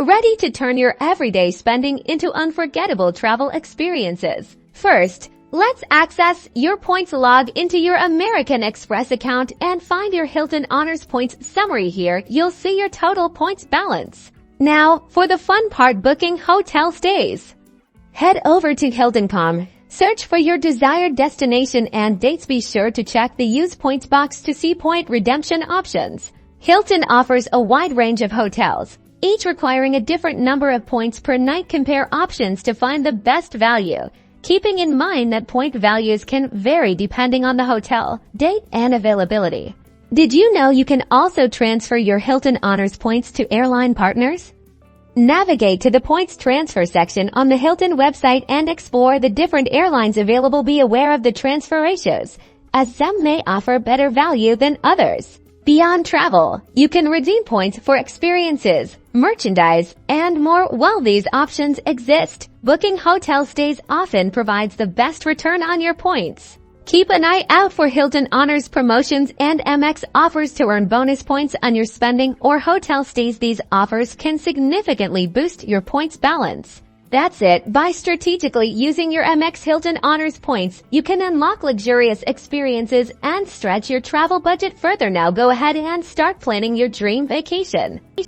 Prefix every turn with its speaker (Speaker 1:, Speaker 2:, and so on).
Speaker 1: ready to turn your everyday spending into unforgettable travel experiences. First, let's access your points log into your American Express account and find your Hilton Honors points summary. Here, you'll see your total points balance. Now, for the fun part, booking hotel stays. Head over to Hilton.com, search for your desired destination and dates. Be sure to check the Use Points box to see point redemption options. Hilton offers a wide range of hotels, each requiring a different number of points per night. Compare options to find the best value, keeping in mind that point values can vary depending on the hotel, date, and availability. Did you know you can also transfer your Hilton Honors points to airline partners? Navigate to the points transfer section on the Hilton website and explore the different airlines available. Be aware of the transfer ratios, as some may offer better value than others. Beyond travel, you can redeem points for experiences, merchandise, and more. While these options exist, booking hotel stays often provides the best return on your points. Keep an eye out for Hilton Honors promotions and AMEX offers to earn bonus points on your spending or hotel stays. These offers can significantly boost your points balance. That's it. By strategically using your AMEX Hilton Honors points, you can unlock luxurious experiences and stretch your travel budget further. Now go ahead and start planning your dream vacation.